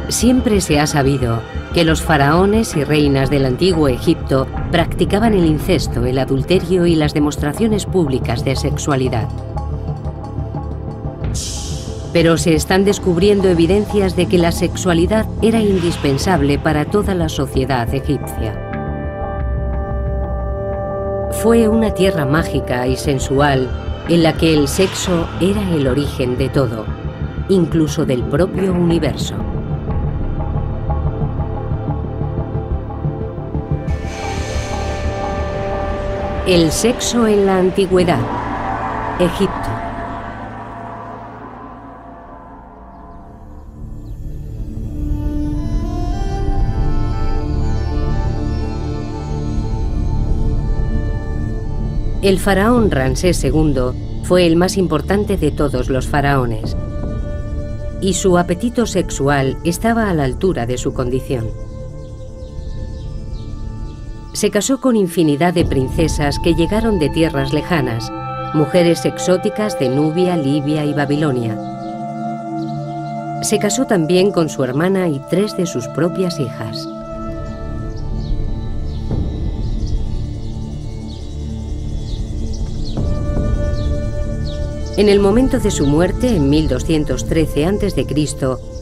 Siempre se ha sabido que los faraones y reinas del antiguo Egipto practicaban el incesto, el adulterio y las demostraciones públicas de sexualidad. Pero se están descubriendo evidencias de que la sexualidad era indispensable para toda la sociedad egipcia. Fue una tierra mágica y sensual en la que el sexo era el origen de todo, incluso del propio universo. El sexo en la antigüedad. Egipto. El faraón Ramsés II fue el más importante de todos los faraones, y su apetito sexual estaba a la altura de su condición. Se casó con infinidad de princesas que llegaron de tierras lejanas, mujeres exóticas de Nubia, Libia y Babilonia. Se casó también con su hermana y 3 de sus propias hijas. En el momento de su muerte, en 1213 a.C.,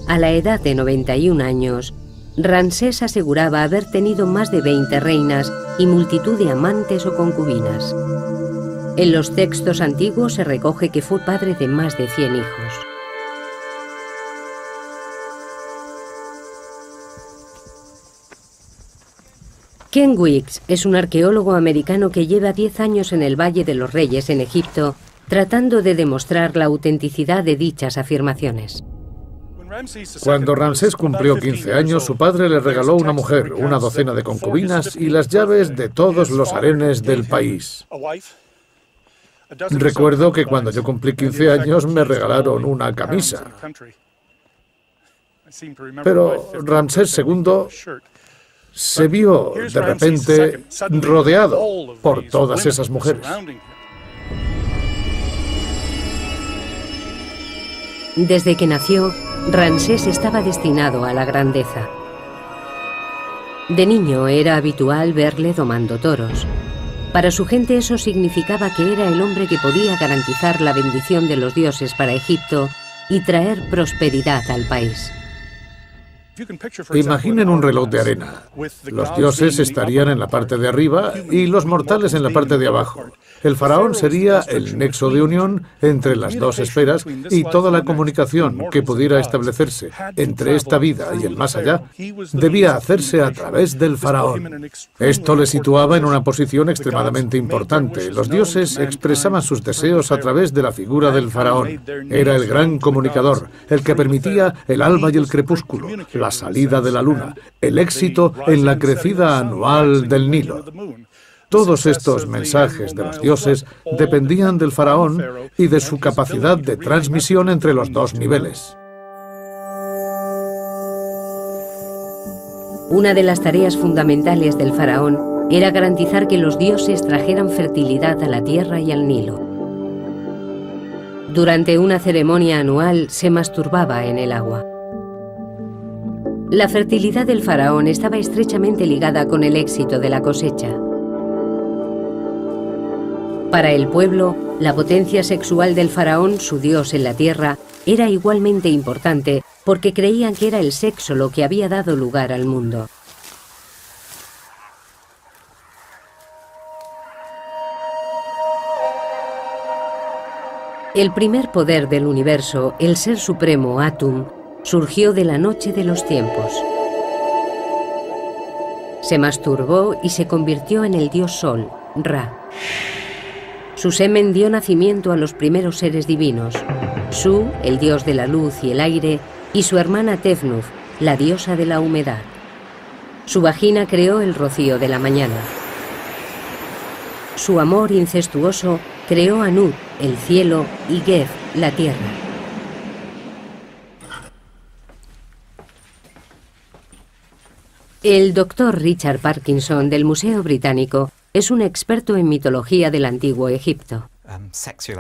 a la edad de 91 años, Ramsés aseguraba haber tenido más de 20 reinas y multitud de amantes o concubinas. En los textos antiguos se recoge que fue padre de más de 100 hijos. Ken Wicks es un arqueólogo americano que lleva 10 años en el Valle de los Reyes en Egipto, tratando de demostrar la autenticidad de dichas afirmaciones. Cuando Ramsés cumplió 15 años, su padre le regaló una mujer, una docena de concubinas y las llaves de todos los harenes del país. Recuerdo que cuando yo cumplí 15 años me regalaron una camisa. Pero Ramsés II se vio de repente rodeado por todas esas mujeres. Desde que nació, Ramsés estaba destinado a la grandeza. De niño era habitual verle domando toros. Para su gente eso significaba que era el hombre que podía garantizar la bendición de los dioses para Egipto y traer prosperidad al país. Imaginen un reloj de arena. Los dioses estarían en la parte de arriba y los mortales en la parte de abajo. El faraón sería el nexo de unión entre las dos esferas y toda la comunicación que pudiera establecerse entre esta vida y el más allá debía hacerse a través del faraón. Esto le situaba en una posición extremadamente importante. Los dioses expresaban sus deseos a través de la figura del faraón. Era el gran comunicador, el que permitía el alba y el crepúsculo, la salida de la luna, el éxito en la crecida anual del Nilo. Todos estos mensajes de los dioses dependían del faraón y de su capacidad de transmisión entre los dos niveles. Una de las tareas fundamentales del faraón era garantizar que los dioses trajeran fertilidad a la tierra y al Nilo. Durante una ceremonia anual se masturbaba en el agua. La fertilidad del faraón estaba estrechamente ligada con el éxito de la cosecha. Para el pueblo, la potencia sexual del faraón, su dios en la tierra, era igualmente importante porque creían que era el sexo lo que había dado lugar al mundo. El primer poder del universo, el Ser Supremo Atum, surgió de la noche de los tiempos. Se masturbó y se convirtió en el dios Sol, Ra. Su semen dio nacimiento a los primeros seres divinos, Su, el dios de la luz y el aire, y su hermana Tefnut, la diosa de la humedad. Su vagina creó el rocío de la mañana. Su amor incestuoso creó a Nut, el cielo, y Geb, la tierra. El doctor Richard Parkinson del Museo Británico es un experto en mitología del antiguo Egipto.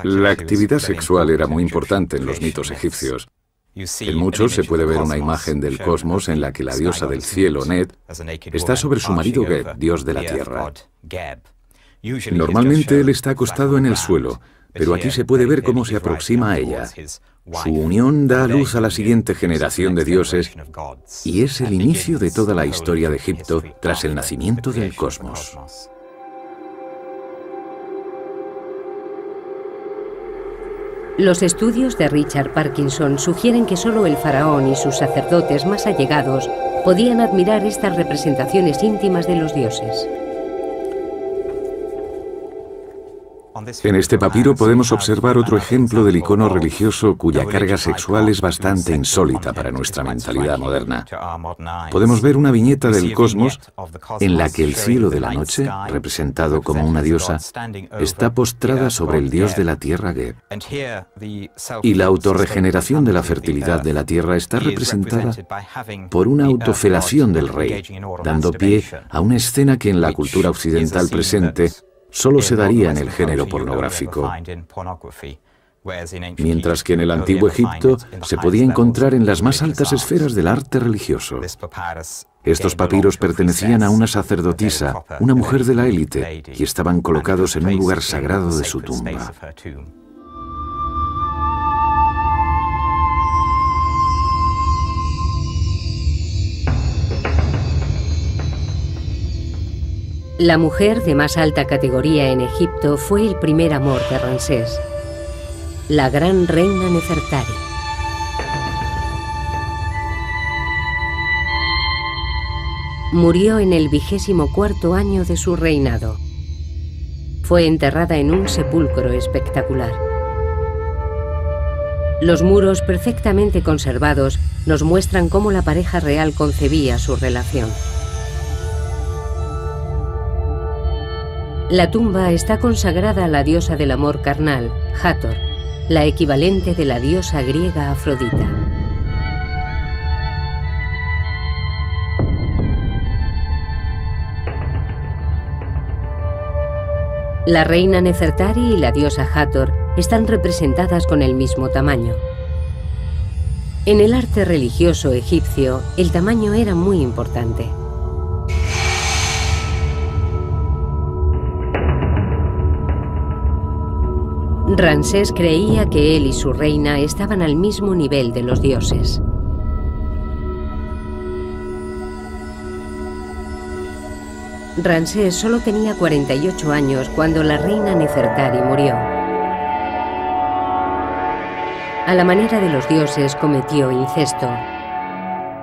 La actividad sexual era muy importante en los mitos egipcios. En muchos se puede ver una imagen del cosmos en la que la diosa del cielo, Net, está sobre su marido Geb, dios de la tierra. Normalmente él está acostado en el suelo, pero aquí se puede ver cómo se aproxima a ella. Su unión da luz a la siguiente generación de dioses y es el inicio de toda la historia de Egipto tras el nacimiento del cosmos. Los estudios de Richard Parkinson sugieren que solo el faraón y sus sacerdotes más allegados podían admirar estas representaciones íntimas de los dioses. En este papiro podemos observar otro ejemplo del icono religioso cuya carga sexual es bastante insólita para nuestra mentalidad moderna. Podemos ver una viñeta del cosmos en la que el cielo de la noche, representado como una diosa, está postrada sobre el dios de la tierra Geb. Y la autorregeneración de la fertilidad de la tierra está representada por una autofelación del rey, dando pie a una escena que en la cultura occidental presente solo se daría en el género pornográfico, mientras que en el antiguo Egipto se podía encontrar en las más altas esferas del arte religioso. Estos papiros pertenecían a una sacerdotisa, una mujer de la élite, y estaban colocados en un lugar sagrado de su tumba. La mujer de más alta categoría en Egipto fue el primer amor de Ramsés, la gran reina Nefertari. Murió en el 24º año de su reinado. Fue enterrada en un sepulcro espectacular. Los muros perfectamente conservados nos muestran cómo la pareja real concebía su relación. La tumba está consagrada a la diosa del amor carnal, Hathor, la equivalente de la diosa griega Afrodita. La reina Nefertari y la diosa Hathor están representadas con el mismo tamaño. En el arte religioso egipcio, el tamaño era muy importante. Ramsés creía que él y su reina estaban al mismo nivel de los dioses. Ramsés solo tenía 48 años cuando la reina Nefertari murió. A la manera de los dioses cometió incesto.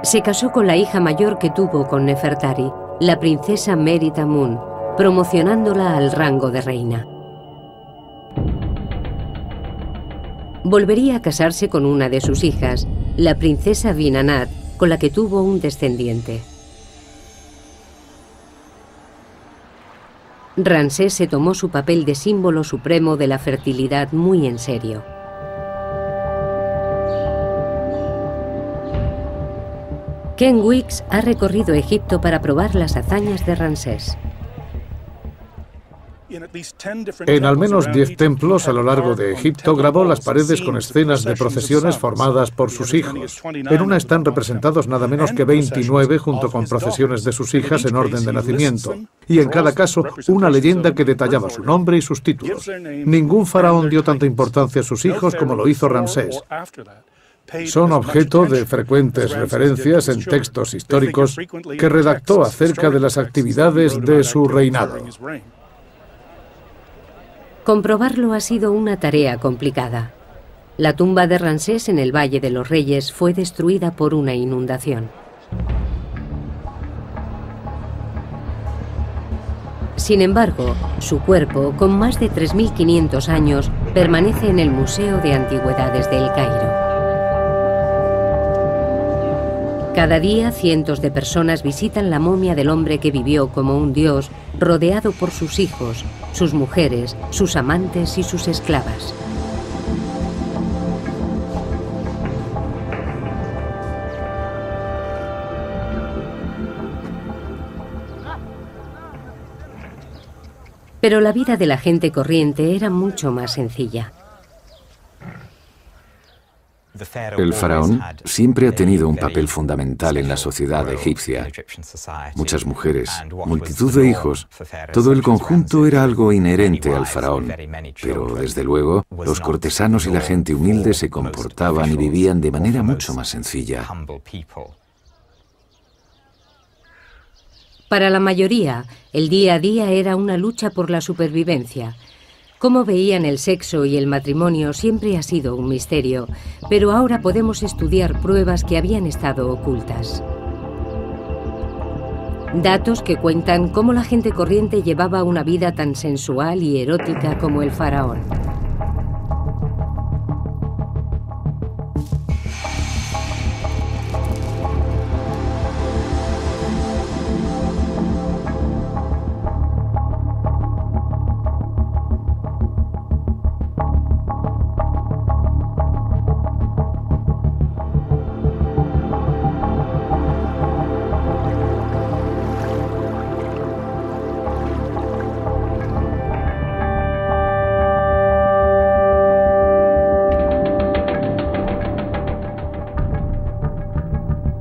Se casó con la hija mayor que tuvo con Nefertari, la princesa Meritamun, promocionándola al rango de reina. Volvería a casarse con una de sus hijas, la princesa Binanat, con la que tuvo un descendiente. Ramsés se tomó su papel de símbolo supremo de la fertilidad muy en serio. Ken Weeks ha recorrido Egipto para probar las hazañas de Ramsés. En al menos 10 templos a lo largo de Egipto grabó las paredes con escenas de procesiones formadas por sus hijos. En una están representados nada menos que 29 junto con procesiones de sus hijas en orden de nacimiento. Y en cada caso una leyenda que detallaba su nombre y sus títulos. Ningún faraón dio tanta importancia a sus hijos como lo hizo Ramsés. Son objeto de frecuentes referencias en textos históricos que redactó acerca de las actividades de su reinado. Comprobarlo ha sido una tarea complicada. La tumba de Ramsés en el Valle de los Reyes fue destruida por una inundación. Sin embargo, su cuerpo, con más de 3.500 años, permanece en el Museo de Antigüedades de El Cairo. Cada día, cientos de personas visitan la momia del hombre que vivió como un dios, rodeado por sus hijos, sus mujeres, sus amantes y sus esclavas. Pero la vida de la gente corriente era mucho más sencilla. El faraón siempre ha tenido un papel fundamental en la sociedad egipcia. Muchas mujeres, multitud de hijos, todo el conjunto era algo inherente al faraón. Pero, desde luego, los cortesanos y la gente humilde se comportaban y vivían de manera mucho más sencilla. Para la mayoría, el día a día era una lucha por la supervivencia. Cómo veían el sexo y el matrimonio siempre ha sido un misterio, pero ahora podemos estudiar pruebas que habían estado ocultas. Datos que cuentan cómo la gente corriente llevaba una vida tan sensual y erótica como el faraón.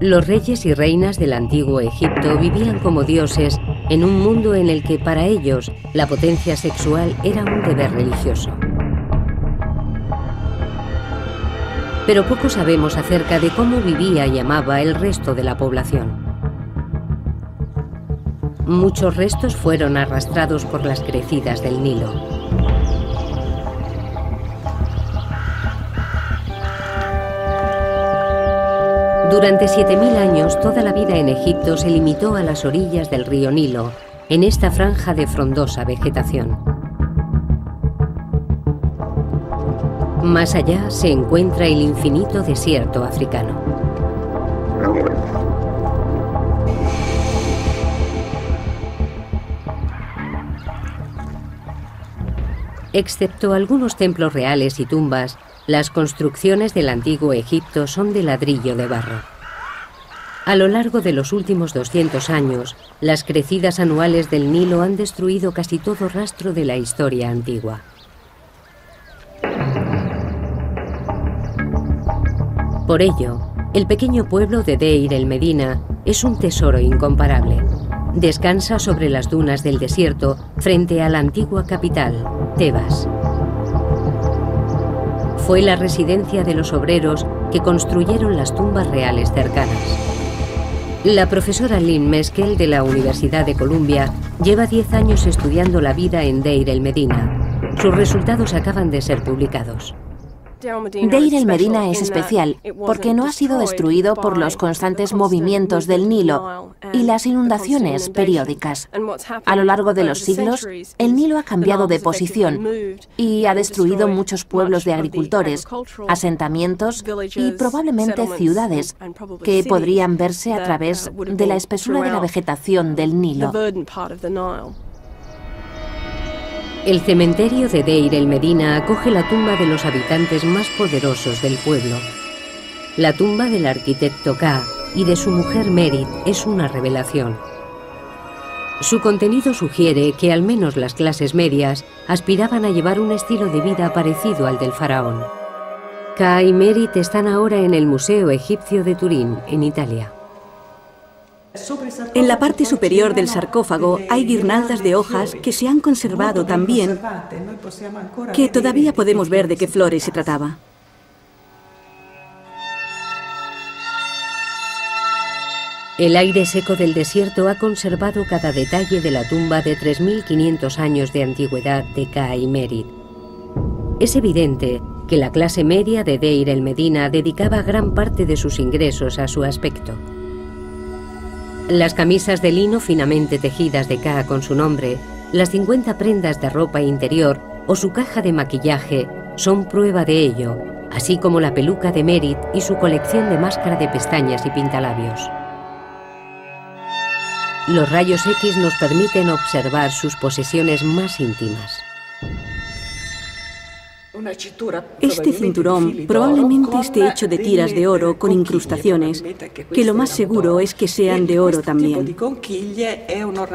Los reyes y reinas del antiguo Egipto vivían como dioses en un mundo en el que para ellos la potencia sexual era un deber religioso. Pero poco sabemos acerca de cómo vivía y amaba el resto de la población. Muchos restos fueron arrastrados por las crecidas del Nilo. Durante 7000 años, toda la vida en Egipto se limitó a las orillas del río Nilo, en esta franja de frondosa vegetación. Más allá se encuentra el infinito desierto africano. Excepto algunos templos reales y tumbas, las construcciones del antiguo Egipto son de ladrillo de barro. A lo largo de los últimos 200 años, las crecidas anuales del Nilo han destruido casi todo rastro de la historia antigua. Por ello, el pequeño pueblo de Deir el Medina es un tesoro incomparable. Descansa sobre las dunas del desierto frente a la antigua capital, Tebas. Fue la residencia de los obreros que construyeron las tumbas reales cercanas. La profesora Lynn Meskel de la Universidad de Columbia lleva 10 años estudiando la vida en Deir el Medina. Sus resultados acaban de ser publicados. Deir el Medina es especial porque no ha sido destruido por los constantes movimientos del Nilo y las inundaciones periódicas. A lo largo de los siglos, el Nilo ha cambiado de posición y ha destruido muchos pueblos de agricultores, asentamientos y probablemente ciudades que podrían verse a través de la espesura de la vegetación del Nilo. El cementerio de Deir el Medina acoge la tumba de los habitantes más poderosos del pueblo. La tumba del arquitecto Ka y de su mujer Merit es una revelación. Su contenido sugiere que al menos las clases medias aspiraban a llevar un estilo de vida parecido al del faraón. Ka y Merit están ahora en el Museo Egipcio de Turín, en Italia. En la parte superior del sarcófago hay guirnaldas de hojas que se han conservado tan bien que todavía podemos ver de qué flores se trataba. El aire seco del desierto ha conservado cada detalle de la tumba de 3500 años de antigüedad de Ka y Merit. Es evidente que la clase media de Deir el Medina dedicaba gran parte de sus ingresos a su aspecto. Las camisas de lino finamente tejidas de Ka con su nombre, las 50 prendas de ropa interior o su caja de maquillaje son prueba de ello, así como la peluca de Merit y su colección de máscara de pestañas y pintalabios. Los rayos X nos permiten observar sus posesiones más íntimas. Este cinturón probablemente esté hecho de tiras de oro con incrustaciones, que lo más seguro es que sean de oro también.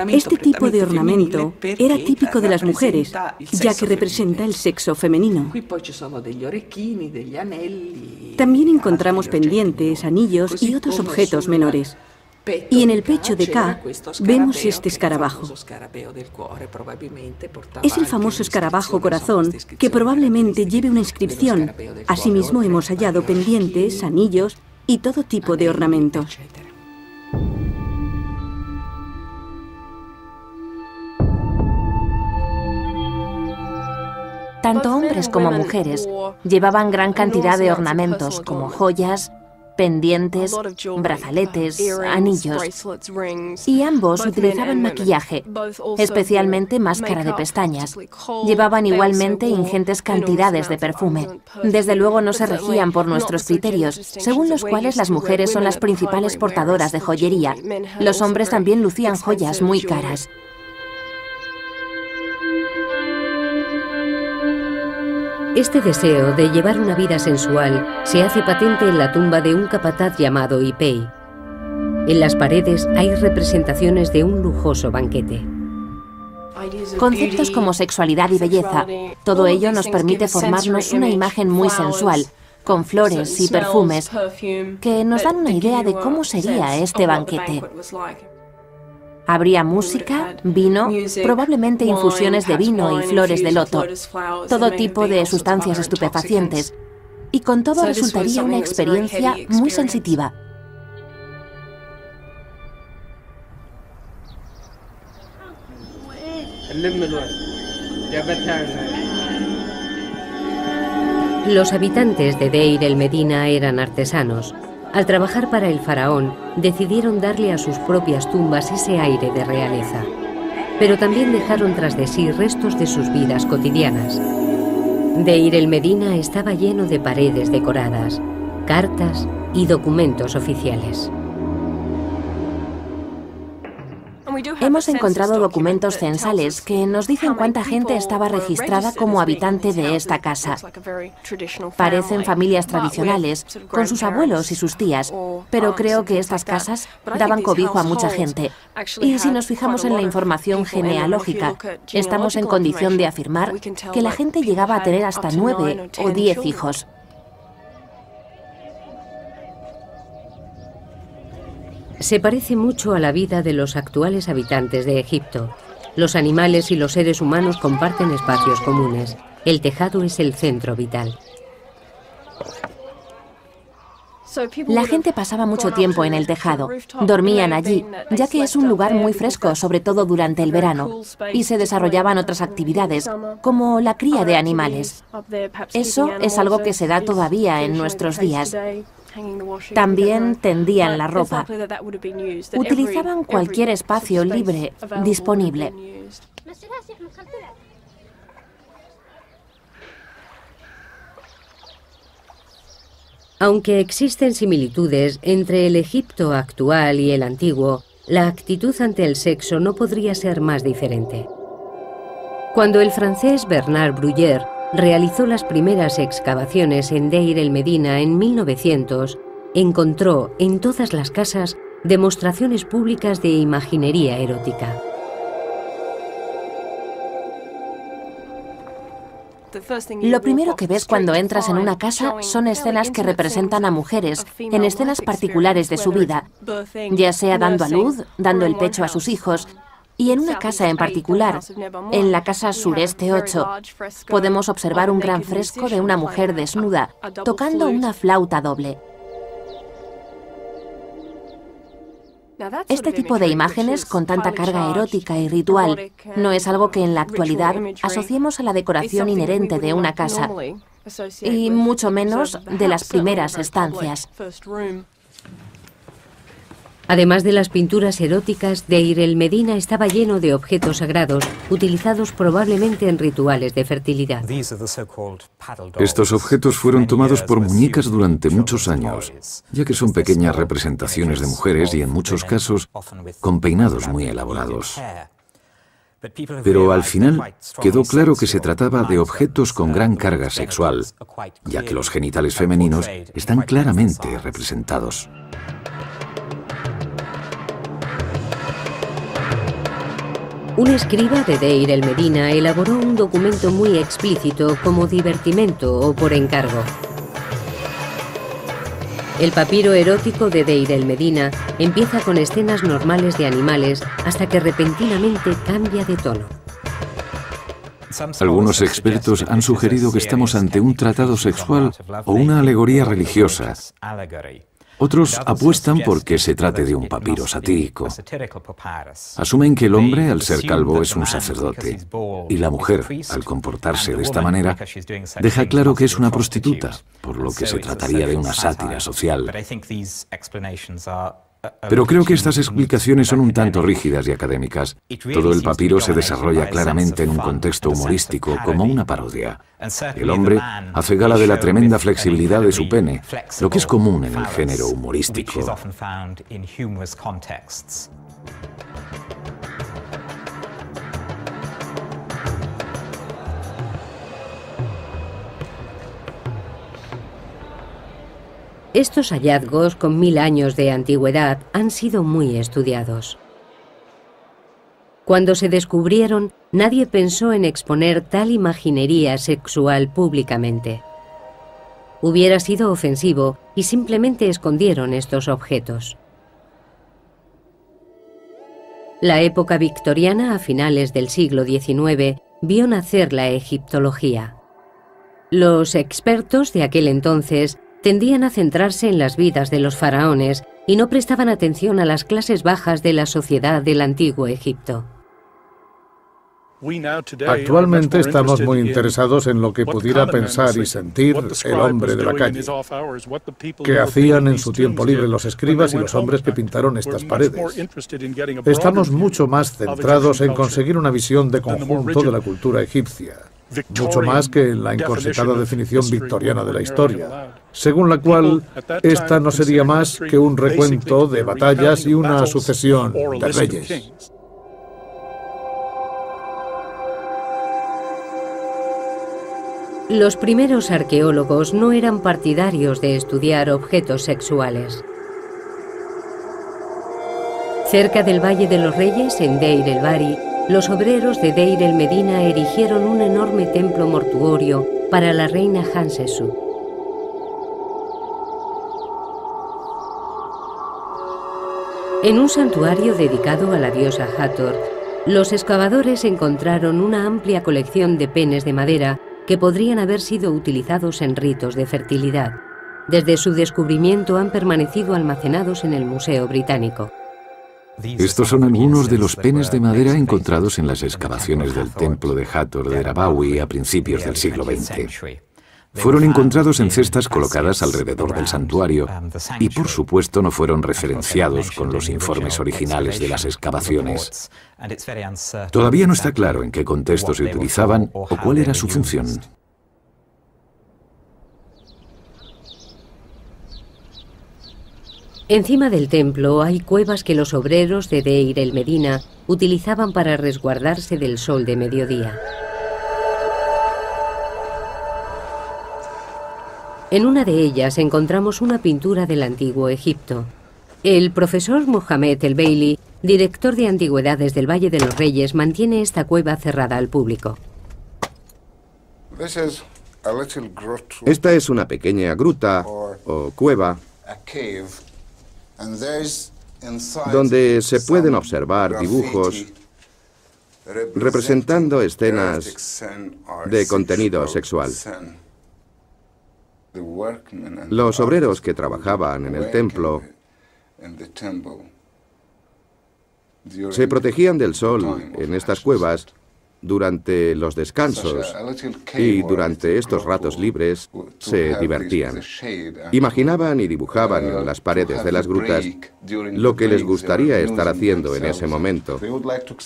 Este tipo de ornamento era típico de las mujeres, ya que representa el sexo femenino. También encontramos pendientes, anillos y otros objetos menores. Y en el pecho de K vemos este escarabajo. Es el famoso escarabajo corazón que probablemente lleve una inscripción. Asimismo hemos hallado pendientes, anillos y todo tipo de ornamentos. Tanto hombres como mujeres llevaban gran cantidad de ornamentos como joyas, pendientes, brazaletes, anillos. Y ambos utilizaban maquillaje, especialmente máscara de pestañas. Llevaban igualmente ingentes cantidades de perfume. Desde luego no se regían por nuestros criterios, según los cuales las mujeres son las principales portadoras de joyería. Los hombres también lucían joyas muy caras. Este deseo de llevar una vida sensual se hace patente en la tumba de un capataz llamado Ipei. En las paredes hay representaciones de un lujoso banquete. Conceptos como sexualidad y belleza, todo ello nos permite formarnos una imagen muy sensual, con flores y perfumes, que nos dan una idea de cómo sería este banquete. Habría música, vino, probablemente infusiones de vino y flores de loto, todo tipo de sustancias estupefacientes, y con todo resultaría una experiencia muy sensitiva. Los habitantes de Deir el Medina eran artesanos. Al trabajar para el faraón, decidieron darle a sus propias tumbas ese aire de realeza. Pero también dejaron tras de sí restos de sus vidas cotidianas. Deir el Medina estaba lleno de paredes decoradas, cartas y documentos oficiales. Hemos encontrado documentos censales que nos dicen cuánta gente estaba registrada como habitante de esta casa. Parecen familias tradicionales, con sus abuelos y sus tías, pero creo que estas casas daban cobijo a mucha gente. Y si nos fijamos en la información genealógica, estamos en condición de afirmar que la gente llegaba a tener hasta 9 o 10 hijos. Se parece mucho a la vida de los actuales habitantes de Egipto. Los animales y los seres humanos comparten espacios comunes. El tejado es el centro vital. La gente pasaba mucho tiempo en el tejado. Dormían allí, ya que es un lugar muy fresco, sobre todo durante el verano, y se desarrollaban otras actividades, como la cría de animales. Eso es algo que se da todavía en nuestros días. También tendían la ropa. Utilizaban cualquier espacio libre disponible. Aunque existen similitudes entre el Egipto actual y el antiguo, la actitud ante el sexo no podría ser más diferente. Cuando el francés Bernard Bruyère realizó las primeras excavaciones en Deir el Medina en 1900, encontró en todas las casas demostraciones públicas de imaginería erótica. Lo primero que ves cuando entras en una casa son escenas que representan a mujeres en escenas particulares de su vida, ya sea dando a luz, dando el pecho a sus hijos. Y en una casa en particular, en la casa Sureste 8, podemos observar un gran fresco de una mujer desnuda, tocando una flauta doble. Este tipo de imágenes, con tanta carga erótica y ritual, no es algo que en la actualidad asociemos a la decoración inherente de una casa, y mucho menos de las primeras estancias. Además de las pinturas eróticas, Deir el Medina estaba lleno de objetos sagrados, utilizados probablemente en rituales de fertilidad. Estos objetos fueron tomados por muñecas durante muchos años, ya que son pequeñas representaciones de mujeres y en muchos casos con peinados muy elaborados. Pero al final quedó claro que se trataba de objetos con gran carga sexual, ya que los genitales femeninos están claramente representados. Un escriba de Deir el Medina elaboró un documento muy explícito como divertimento o por encargo. El papiro erótico de Deir el Medina empieza con escenas normales de animales hasta que repentinamente cambia de tono. Algunos expertos han sugerido que estamos ante un tratado sexual o una alegoría religiosa. Otros apuestan por que se trate de un papiro satírico. Asumen que el hombre, al ser calvo, es un sacerdote, y la mujer, al comportarse de esta manera, deja claro que es una prostituta, por lo que se trataría de una sátira social. Pero creo que estas explicaciones son un tanto rígidas y académicas. Todo el papiro se desarrolla claramente en un contexto humorístico, como una parodia. El hombre hace gala de la tremenda flexibilidad de su pene, lo que es común en el género humorístico. Estos hallazgos con 1000 años de antigüedad han sido muy estudiados. Cuando se descubrieron, nadie pensó en exponer tal imaginería sexual públicamente. Hubiera sido ofensivo y simplemente escondieron estos objetos. La época victoriana, a finales del siglo XIX, vio nacer la egiptología. Los expertos de aquel entonces tendían a centrarse en las vidas de los faraones y no prestaban atención a las clases bajas de la sociedad del antiguo Egipto. Actualmente estamos muy interesados en lo que pudiera pensar y sentir el hombre de la calle, qué hacían en su tiempo libre los escribas y los hombres que pintaron estas paredes. Estamos mucho más centrados en conseguir una visión de conjunto de la cultura egipcia, mucho más que en la encorsetada definición victoriana de la historia, según la cual esta no sería más que un recuento de batallas y una sucesión de reyes. Los primeros arqueólogos no eran partidarios de estudiar objetos sexuales. Cerca del Valle de los Reyes, en Deir el-Bahari, los obreros de Deir el Medina erigieron un enorme templo mortuorio para la reina Hatshepsut. En un santuario dedicado a la diosa Hathor, los excavadores encontraron una amplia colección de penes de madera que podrían haber sido utilizados en ritos de fertilidad. Desde su descubrimiento han permanecido almacenados en el Museo Británico. Estos son algunos de los penes de madera encontrados en las excavaciones del templo de Hathor de Erabawi a principios del siglo XX. Fueron encontrados en cestas colocadas alrededor del santuario y, por supuesto, no fueron referenciados con los informes originales de las excavaciones. Todavía no está claro en qué contexto se utilizaban o cuál era su función. Encima del templo hay cuevas que los obreros de Deir el Medina utilizaban para resguardarse del sol de mediodía. En una de ellas encontramos una pintura del antiguo Egipto. El profesor Mohamed el-Baili, director de antigüedades del Valle de los Reyes, mantiene esta cueva cerrada al público. Esta es una pequeña gruta o cueva donde se pueden observar dibujos representando escenas de contenido sexual. Los obreros que trabajaban en el templo se protegían del sol en estas cuevas durante los descansos y durante estos ratos libres se divertían. Imaginaban y dibujaban en las paredes de las grutas lo que les gustaría estar haciendo en ese momento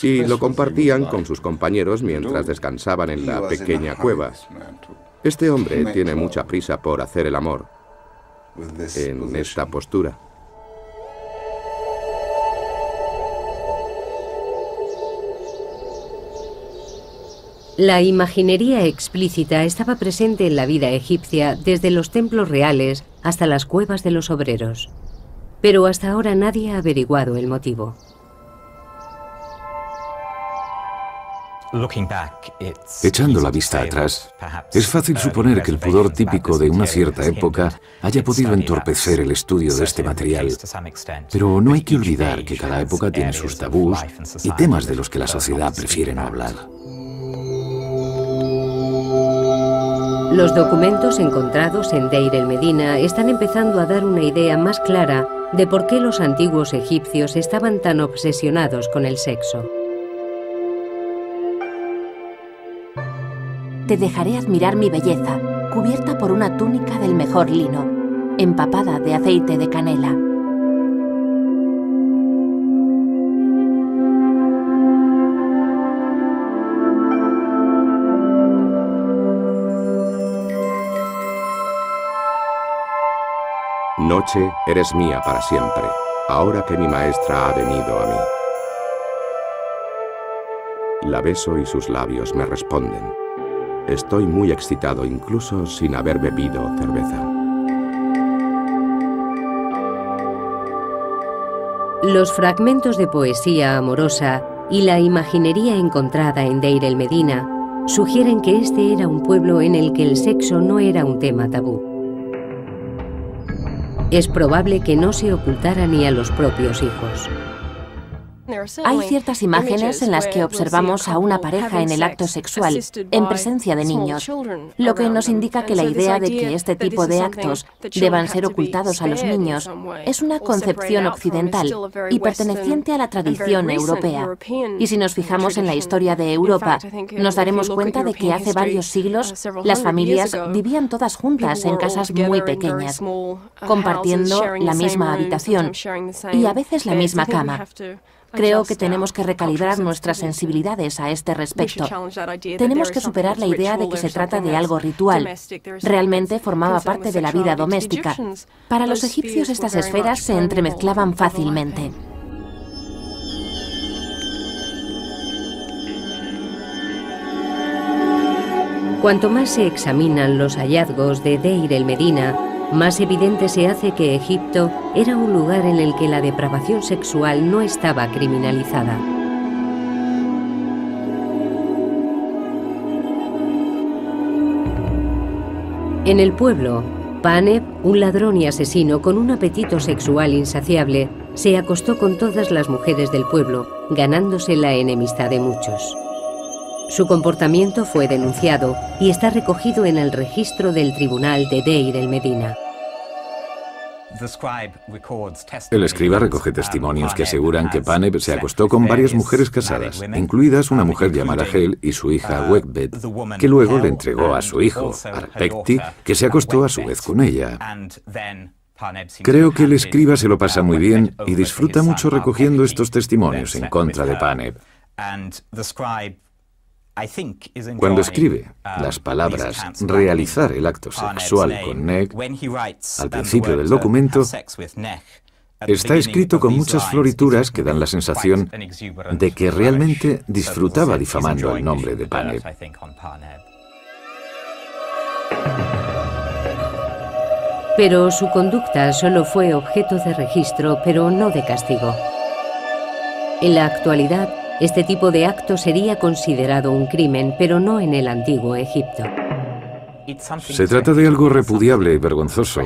y lo compartían con sus compañeros mientras descansaban en la pequeña cueva. Este hombre tiene mucha prisa por hacer el amor en esta postura. La imaginería explícita estaba presente en la vida egipcia desde los templos reales hasta las cuevas de los obreros. Pero hasta ahora nadie ha averiguado el motivo. Echando la vista atrás, es fácil suponer que el pudor típico de una cierta época haya podido entorpecer el estudio de este material. Pero no hay que olvidar que cada época tiene sus tabús y temas de los que la sociedad prefiere no hablar. Los documentos encontrados en Deir el-Medina están empezando a dar una idea más clara de por qué los antiguos egipcios estaban tan obsesionados con el sexo. Te dejaré admirar mi belleza, cubierta por una túnica del mejor lino, empapada de aceite de canela. Noche, eres mía para siempre, ahora que mi maestra ha venido a mí. La beso y sus labios me responden. Estoy muy excitado, incluso sin haber bebido cerveza. Los fragmentos de poesía amorosa y la imaginería encontrada en Deir el-Medina sugieren que este era un pueblo en el que el sexo no era un tema tabú. Es probable que no se ocultara ni a los propios hijos. Hay ciertas imágenes en las que observamos a una pareja en el acto sexual, en presencia de niños, lo que nos indica que la idea de que este tipo de actos deban ser ocultados a los niños es una concepción occidental y perteneciente a la tradición europea. Y si nos fijamos en la historia de Europa, nos daremos cuenta de que hace varios siglos las familias vivían todas juntas en casas muy pequeñas, compartiendo la misma habitación y a veces la misma cama. Creo que tenemos que recalibrar nuestras sensibilidades a este respecto. Tenemos que superar la idea de que se trata de algo ritual. Realmente formaba parte de la vida doméstica. Para los egipcios estas esferas se entremezclaban fácilmente. Cuanto más se examinan los hallazgos de Deir el-Medina, más evidente se hace que Egipto era un lugar en el que la depravación sexual no estaba criminalizada. En el pueblo, Paneb, un ladrón y asesino con un apetito sexual insaciable, se acostó con todas las mujeres del pueblo, ganándose la enemistad de muchos. Su comportamiento fue denunciado y está recogido en el registro del tribunal de Deir el-Medina. El escriba recoge testimonios que aseguran que Paneb se acostó con varias mujeres casadas, incluidas una mujer llamada Hel y su hija Wegbet, que luego le entregó a su hijo, Arpekti, que se acostó a su vez con ella. Creo que el escriba se lo pasa muy bien y disfruta mucho recogiendo estos testimonios en contra de Paneb. Cuando escribe las palabras realizar el acto sexual con Neg, al principio del documento, está escrito con muchas florituras que dan la sensación de que realmente disfrutaba difamando el nombre de Paneb. Pero su conducta solo fue objeto de registro, pero no de castigo. En la actualidad, este tipo de acto sería considerado un crimen, pero no en el antiguo Egipto. Se trata de algo repudiable y vergonzoso,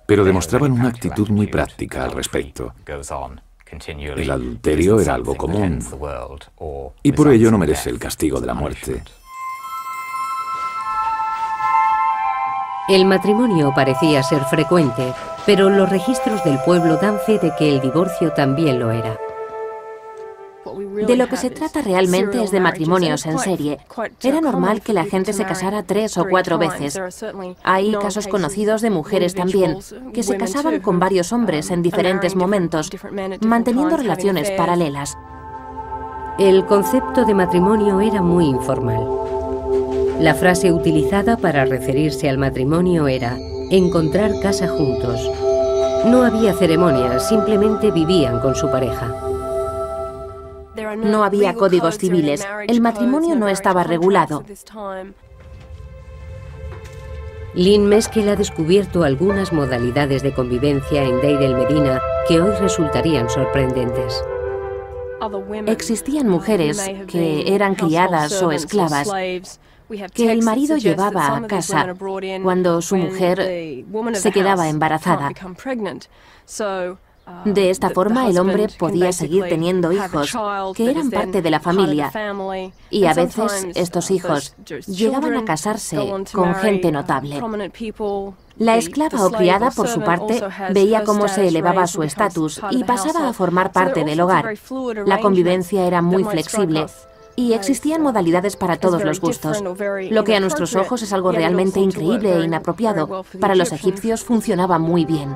pero demostraban una actitud muy práctica al respecto. El adulterio era algo común, y por ello no merece el castigo de la muerte. El matrimonio parecía ser frecuente, pero los registros del pueblo dan fe de que el divorcio también lo era. De lo que se trata realmente es de matrimonios en serie. Era normal que la gente se casara 3 o 4 veces. Hay casos conocidos de mujeres también, que se casaban con varios hombres en diferentes momentos, manteniendo relaciones paralelas. El concepto de matrimonio era muy informal. La frase utilizada para referirse al matrimonio era encontrar casa juntos. No había ceremonias, simplemente vivían con su pareja. No había códigos civiles. El matrimonio no estaba regulado. Lynn Meskel ha descubierto algunas modalidades de convivencia en Deir el-Medina que hoy resultarían sorprendentes. Existían mujeres que eran criadas o esclavas, que el marido llevaba a casa cuando su mujer se quedaba embarazada. De esta forma, el hombre podía seguir teniendo hijos que eran parte de la familia, y a veces estos hijos llegaban a casarse con gente notable. La esclava o criada, por su parte, veía cómo se elevaba su estatus y pasaba a formar parte del hogar. La convivencia era muy flexible y existían modalidades para todos los gustos. Lo que a nuestros ojos es algo realmente increíble e inapropiado, para los egipcios funcionaba muy bien.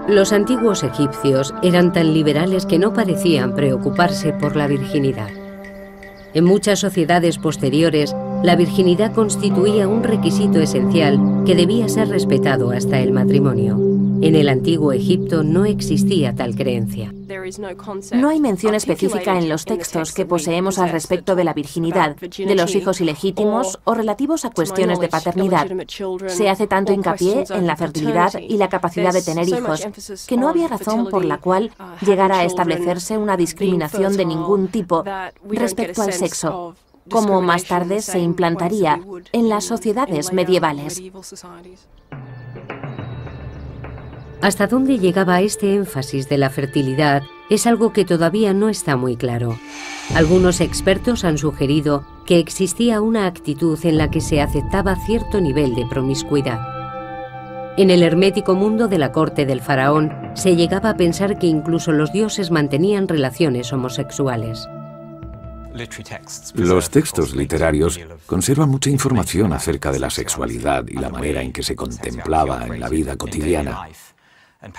Los antiguos egipcios eran tan liberales que no parecían preocuparse por la virginidad. En muchas sociedades posteriores, la virginidad constituía un requisito esencial que debía ser respetado hasta el matrimonio. En el antiguo Egipto no existía tal creencia. No hay mención específica en los textos que poseemos al respecto de la virginidad, de los hijos ilegítimos o relativos a cuestiones de paternidad. Se hace tanto hincapié en la fertilidad y la capacidad de tener hijos, que no había razón por la cual llegara a establecerse una discriminación de ningún tipo respecto al sexo, como más tarde se implantaría en las sociedades medievales. Hasta dónde llegaba este énfasis de la fertilidad es algo que todavía no está muy claro. Algunos expertos han sugerido que existía una actitud en la que se aceptaba cierto nivel de promiscuidad. En el hermético mundo de la corte del faraón se llegaba a pensar que incluso los dioses mantenían relaciones homosexuales. Los textos literarios conservan mucha información acerca de la sexualidad y la manera en que se contemplaba en la vida cotidiana.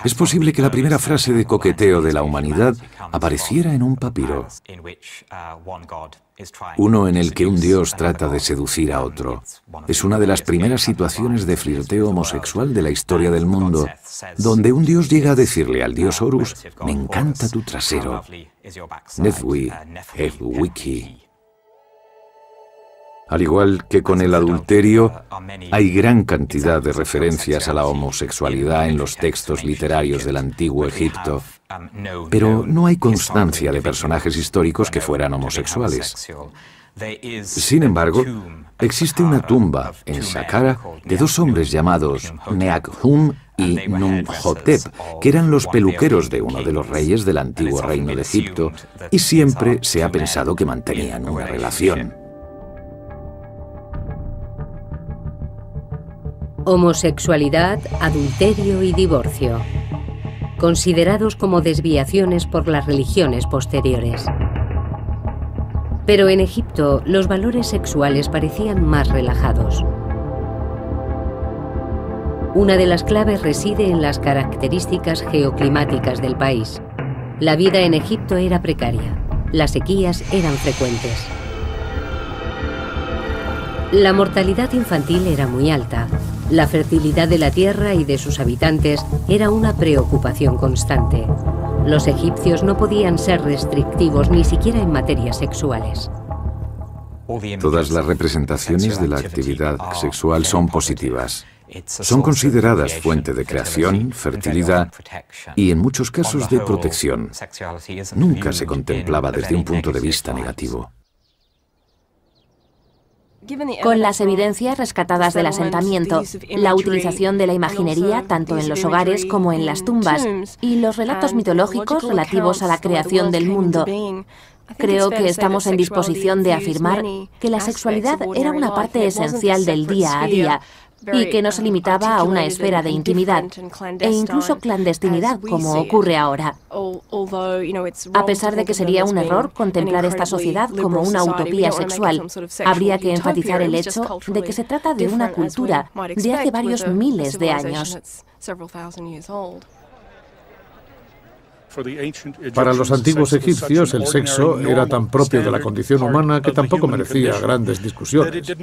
Es posible que la primera frase de coqueteo de la humanidad apareciera en un papiro, uno en el que un dios trata de seducir a otro. Es una de las primeras situaciones de flirteo homosexual de la historia del mundo, donde un dios llega a decirle al dios Horus: «Me encanta tu trasero». Nefwi, Wiki. Al igual que con el adulterio, hay gran cantidad de referencias a la homosexualidad en los textos literarios del antiguo Egipto, pero no hay constancia de personajes históricos que fueran homosexuales. Sin embargo, existe una tumba en Saqqara de dos hombres llamados Neakhum y Numhotep, que eran los peluqueros de uno de los reyes del antiguo reino de Egipto, y siempre se ha pensado que mantenían una relación. Homosexualidad, adulterio y divorcio, considerados como desviaciones por las religiones posteriores. Pero en Egipto, los valores sexuales parecían más relajados. Una de las claves reside en las características geoclimáticas del país. La vida en Egipto era precaria, las sequías eran frecuentes. La mortalidad infantil era muy alta. La fertilidad de la tierra y de sus habitantes era una preocupación constante. Los egipcios no podían ser restrictivos ni siquiera en materias sexuales. Todas las representaciones de la actividad sexual son positivas. Son consideradas fuente de creación, fertilidad y, en muchos casos, de protección. Nunca se contemplaba desde un punto de vista negativo. Con las evidencias rescatadas del asentamiento, la utilización de la imaginería tanto en los hogares como en las tumbas y los relatos mitológicos relativos a la creación del mundo, creo que estamos en disposición de afirmar que la sexualidad era una parte esencial del día a día y que no se limitaba a una esfera de intimidad e incluso clandestinidad como ocurre ahora. A pesar de que sería un error contemplar esta sociedad como una utopía sexual, habría que enfatizar el hecho de que se trata de una cultura de hace varios miles de años. Para los antiguos egipcios, el sexo era tan propio de la condición humana que tampoco merecía grandes discusiones.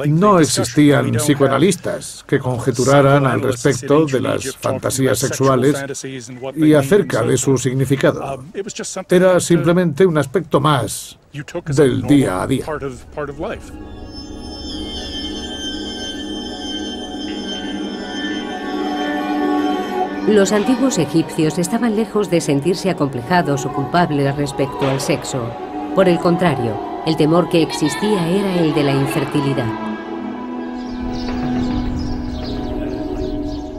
No existían psicoanalistas que conjeturaran al respecto de las fantasías sexuales y acerca de su significado. Era simplemente un aspecto más del día a día. Los antiguos egipcios estaban lejos de sentirse acomplejados o culpables respecto al sexo. Por el contrario, el temor que existía era el de la infertilidad.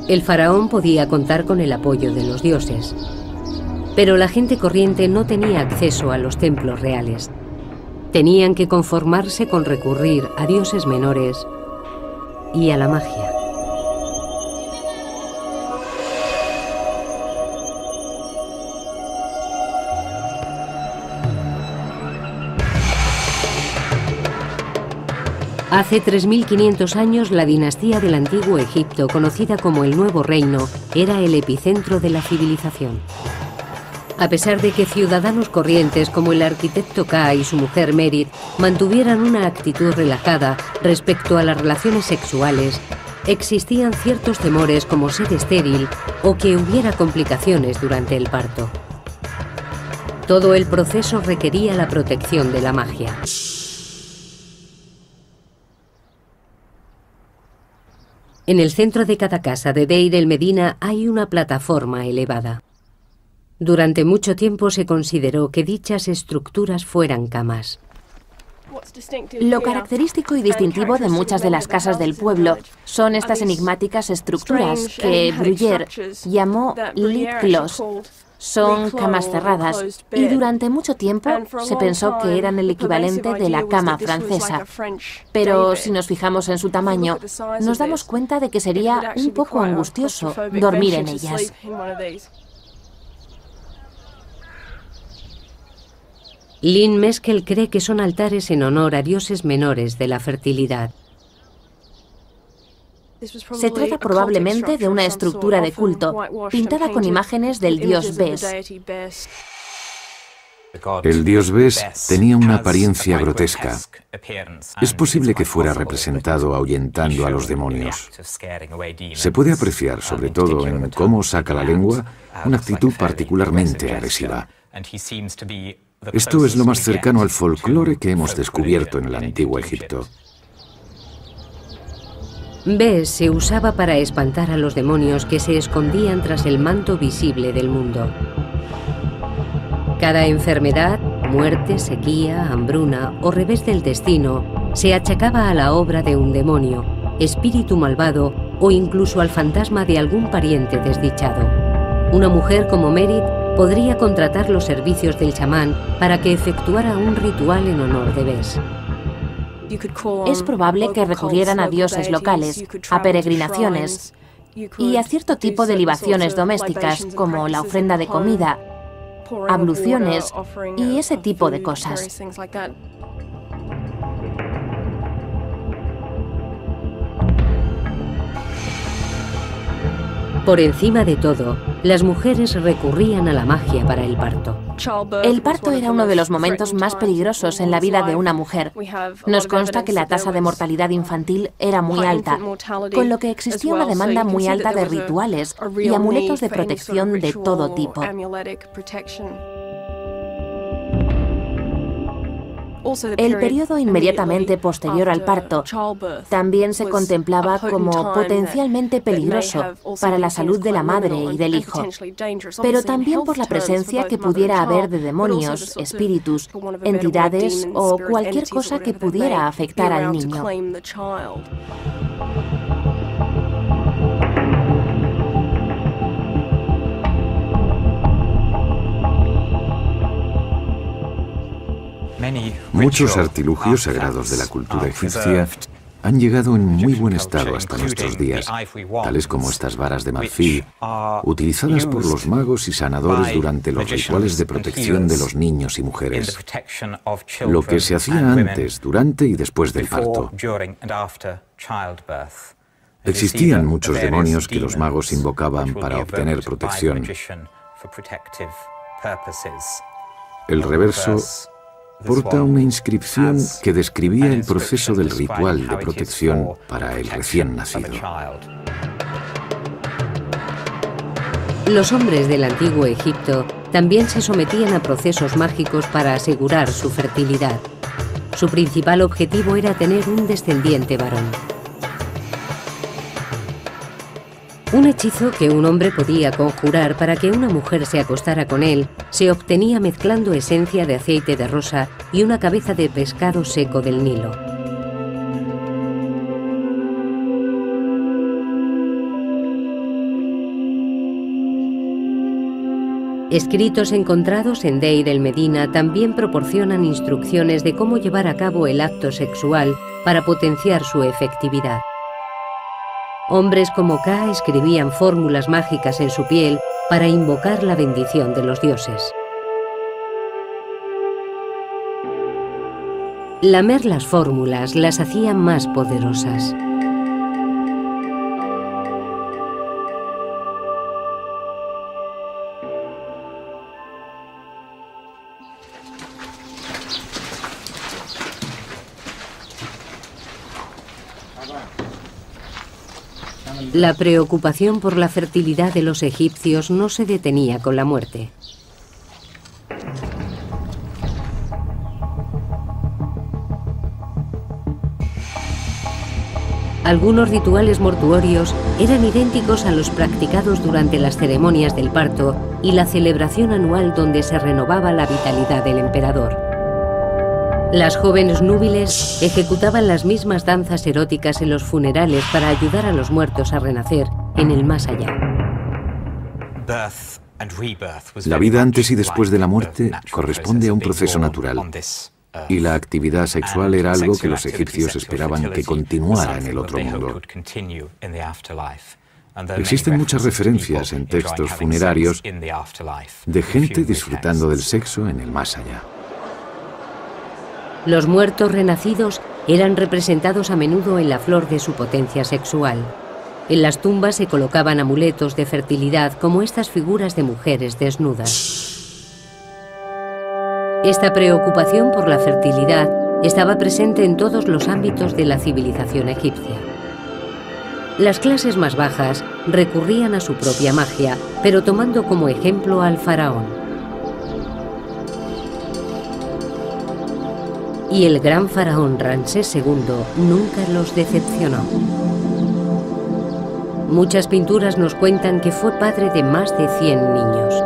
El faraón podía contar con el apoyo de los dioses, pero la gente corriente no tenía acceso a los templos reales. Tenían que conformarse con recurrir a dioses menores y a la magia. Hace 3.500 años, la dinastía del Antiguo Egipto, conocida como el Nuevo Reino, era el epicentro de la civilización. A pesar de que ciudadanos corrientes como el arquitecto Ka y su mujer Merit mantuvieran una actitud relajada respecto a las relaciones sexuales, existían ciertos temores como ser estéril o que hubiera complicaciones durante el parto. Todo el proceso requería la protección de la magia. En el centro de cada casa de Deir el Medina hay una plataforma elevada. Durante mucho tiempo se consideró que dichas estructuras fueran camas. Lo característico y distintivo de muchas de las casas del pueblo son estas enigmáticas estructuras que Bruyère llamó lit clos. Son camas cerradas y durante mucho tiempo se pensó que eran el equivalente de la cama francesa. Pero si nos fijamos en su tamaño, nos damos cuenta de que sería un poco angustioso dormir en ellas. Lynn Meskel cree que son altares en honor a dioses menores de la fertilidad. Se trata probablemente de una estructura de culto, pintada con imágenes del dios Bes. El dios Bes tenía una apariencia grotesca. Es posible que fuera representado ahuyentando a los demonios. Se puede apreciar, sobre todo en cómo saca la lengua, una actitud particularmente agresiva. Esto es lo más cercano al folclore que hemos descubierto en el Antiguo Egipto. Bes se usaba para espantar a los demonios que se escondían tras el manto visible del mundo. Cada enfermedad, muerte, sequía, hambruna o revés del destino se achacaba a la obra de un demonio, espíritu malvado o incluso al fantasma de algún pariente desdichado. Una mujer como Merit podría contratar los servicios del chamán para que efectuara un ritual en honor de Bes. Es probable que recurrieran a dioses locales, a peregrinaciones y a cierto tipo de libaciones domésticas, como la ofrenda de comida, abluciones y ese tipo de cosas. Por encima de todo, las mujeres recurrían a la magia para el parto. El parto era uno de los momentos más peligrosos en la vida de una mujer. Nos consta que la tasa de mortalidad infantil era muy alta, con lo que existía una demanda muy alta de rituales y amuletos de protección de todo tipo. El periodo inmediatamente posterior al parto también se contemplaba como potencialmente peligroso para la salud de la madre y del hijo, pero también por la presencia que pudiera haber de demonios, espíritus, entidades o cualquier cosa que pudiera afectar al niño. Muchos artilugios sagrados de la cultura egipcia han llegado en muy buen estado hasta nuestros días, tales como estas varas de marfil, utilizadas por los magos y sanadores durante los rituales de protección de los niños y mujeres, lo que se hacía antes, durante y después del parto. Existían muchos demonios que los magos invocaban para obtener protección, El reverso porta una inscripción que describía el proceso del ritual de protección para el recién nacido. Los hombres del antiguo Egipto también se sometían a procesos mágicos para asegurar su fertilidad. Su principal objetivo era tener un descendiente varón. Un hechizo que un hombre podía conjurar para que una mujer se acostara con él se obtenía mezclando esencia de aceite de rosa y una cabeza de pescado seco del Nilo. Escritos encontrados en Deir el-Medina también proporcionan instrucciones de cómo llevar a cabo el acto sexual para potenciar su efectividad. Hombres como Ka escribían fórmulas mágicas en su piel para invocar la bendición de los dioses. Lamer las fórmulas las hacía más poderosas. La preocupación por la fertilidad de los egipcios no se detenía con la muerte. Algunos rituales mortuorios eran idénticos a los practicados durante las ceremonias del parto y la celebración anual donde se renovaba la vitalidad del emperador. Las jóvenes núbiles ejecutaban las mismas danzas eróticas en los funerales para ayudar a los muertos a renacer en el más allá. La vida antes y después de la muerte corresponde a un proceso natural, y la actividad sexual era algo que los egipcios esperaban que continuara en el otro mundo. Existen muchas referencias en textos funerarios de gente disfrutando del sexo en el más allá. Los muertos renacidos eran representados a menudo en la flor de su potencia sexual. En las tumbas se colocaban amuletos de fertilidad como estas figuras de mujeres desnudas. Esta preocupación por la fertilidad estaba presente en todos los ámbitos de la civilización egipcia. Las clases más bajas recurrían a su propia magia, pero tomando como ejemplo al faraón. Y el gran faraón Ramsés II nunca los decepcionó. Muchas pinturas nos cuentan que fue padre de más de 100 niños.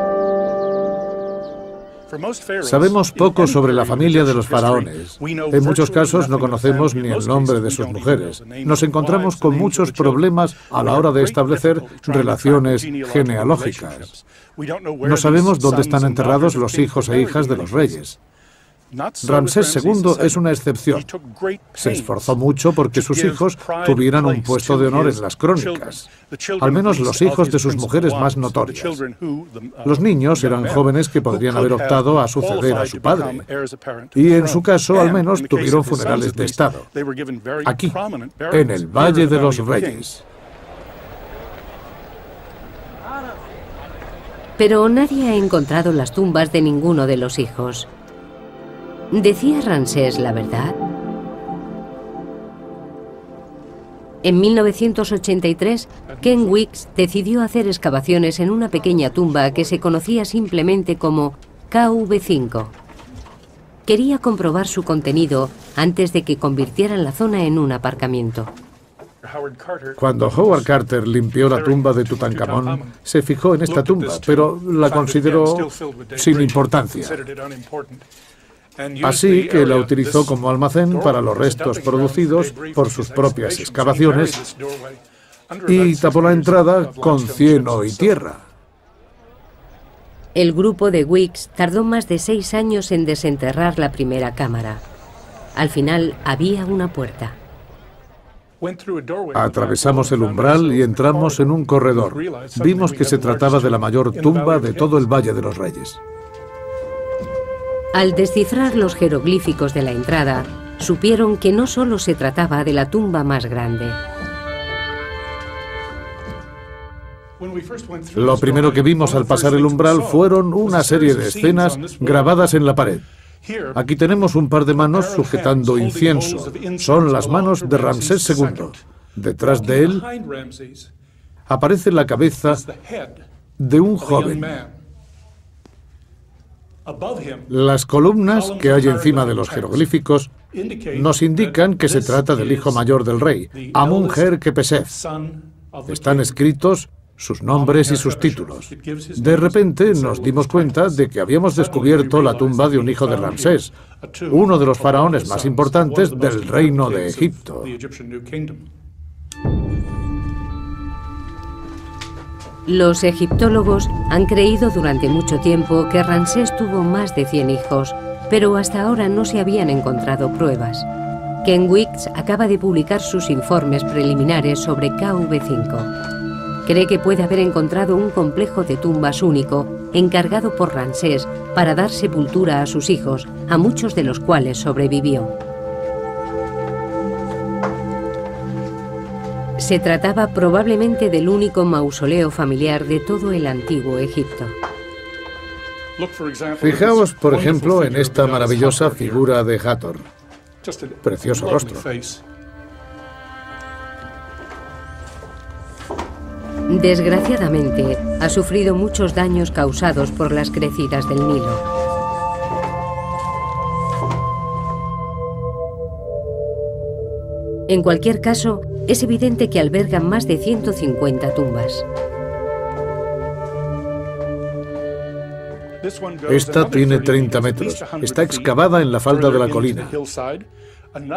Sabemos poco sobre la familia de los faraones. En muchos casos no conocemos ni el nombre de sus mujeres. Nos encontramos con muchos problemas a la hora de establecer relaciones genealógicas. No sabemos dónde están enterrados los hijos e hijas de los reyes. Ramsés II es una excepción. Se esforzó mucho porque sus hijos tuvieran un puesto de honor en las crónicas, al menos los hijos de sus mujeres más notorias. Los niños eran jóvenes que podrían haber optado a suceder a su padre, y en su caso al menos tuvieron funerales de Estado, aquí, en el Valle de los Reyes. Pero nadie ha encontrado las tumbas de ninguno de los hijos. ¿Decía Ramsés la verdad? En 1983, Ken Weeks decidió hacer excavaciones en una pequeña tumba que se conocía simplemente como KV5. Quería comprobar su contenido antes de que convirtieran la zona en un aparcamiento. Cuando Howard Carter limpió la tumba de Tutankamón, se fijó en esta tumba, pero la consideró sin importancia. Así que la utilizó como almacén para los restos producidos por sus propias excavaciones y tapó la entrada con cieno y tierra. El grupo de Weeks tardó más de 6 años en desenterrar la primera cámara. Al final había una puerta. Atravesamos el umbral y entramos en un corredor. Vimos que se trataba de la mayor tumba de todo el Valle de los Reyes. Al descifrar los jeroglíficos de la entrada, supieron que no solo se trataba de la tumba más grande. Lo primero que vimos al pasar el umbral fueron una serie de escenas grabadas en la pared. Aquí tenemos un par de manos sujetando incienso. Son las manos de Ramsés II. Detrás de él aparece la cabeza de un joven. Las columnas que hay encima de los jeroglíficos nos indican que se trata del hijo mayor del rey, Amun-Her-Kepesef. Están escritos sus nombres y sus títulos. De repente nos dimos cuenta de que habíamos descubierto la tumba de un hijo de Ramsés, uno de los faraones más importantes del reino de Egipto. Los egiptólogos han creído durante mucho tiempo que Ramsés tuvo más de 100 hijos, pero hasta ahora no se habían encontrado pruebas. Ken Weeks acaba de publicar sus informes preliminares sobre KV5. Cree que puede haber encontrado un complejo de tumbas único, encargado por Ramsés para dar sepultura a sus hijos, a muchos de los cuales sobrevivió. Se trataba probablemente del único mausoleo familiar de todo el antiguo Egipto. Fijaos, por ejemplo, en esta maravillosa figura de Hathor. Precioso rostro. Desgraciadamente, ha sufrido muchos daños causados por las crecidas del Nilo. En cualquier caso, es evidente que alberga más de 150 tumbas. Esta tiene 30 metros. Está excavada en la falda de la colina.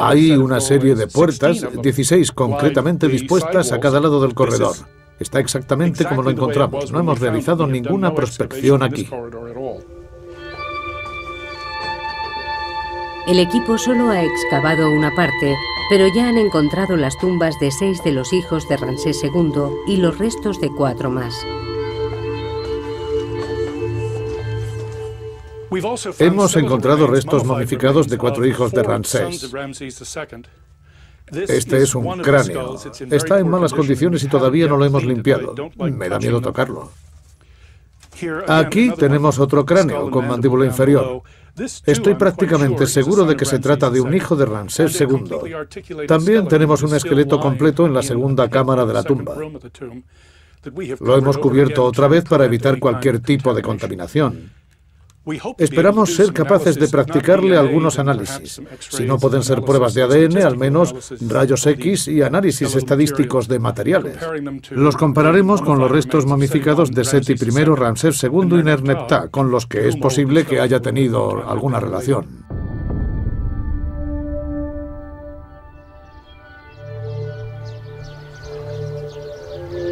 Hay una serie de puertas, 16 concretamente dispuestas a cada lado del corredor. Está exactamente como lo encontramos. No hemos realizado ninguna prospección aquí. El equipo solo ha excavado una parte, pero ya han encontrado las tumbas de 6 de los hijos de Ramsés II y los restos de 4 más. Hemos encontrado restos momificados de 4 hijos de Ramsés. Este es un cráneo. Está en malas condiciones y todavía no lo hemos limpiado. Me da miedo tocarlo. Aquí tenemos otro cráneo con mandíbula inferior. Estoy prácticamente seguro de que se trata de un hijo de Ramsés II. También tenemos un esqueleto completo en la segunda cámara de la tumba. Lo hemos cubierto otra vez para evitar cualquier tipo de contaminación. Esperamos ser capaces de practicarle algunos análisis. Si no pueden ser pruebas de ADN, al menos rayos X y análisis estadísticos de materiales. Los compararemos con los restos momificados de Seti I, Ramsés II y Nerneptah, con los que es posible que haya tenido alguna relación.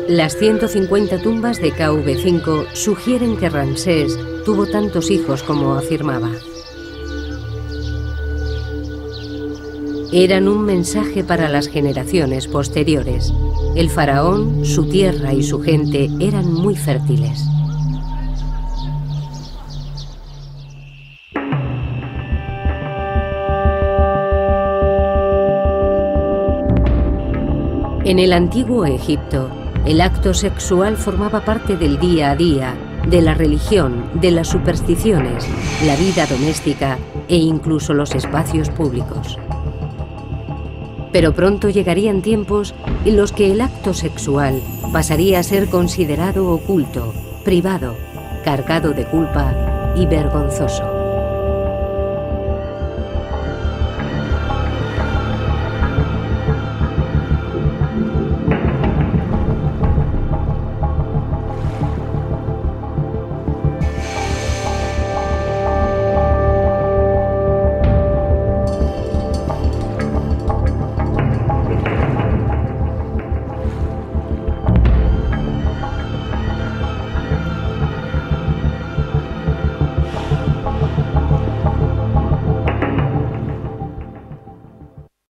Las 150 tumbas de KV5 sugieren que Ramsés tuvo tantos hijos como afirmaba. Eran un mensaje para las generaciones posteriores. El faraón, su tierra y su gente eran muy fértiles. En el antiguo Egipto, el acto sexual formaba parte del día a día, de la religión, de las supersticiones, la vida doméstica e incluso los espacios públicos. Pero pronto llegarían tiempos en los que el acto sexual pasaría a ser considerado oculto, privado, cargado de culpa y vergonzoso.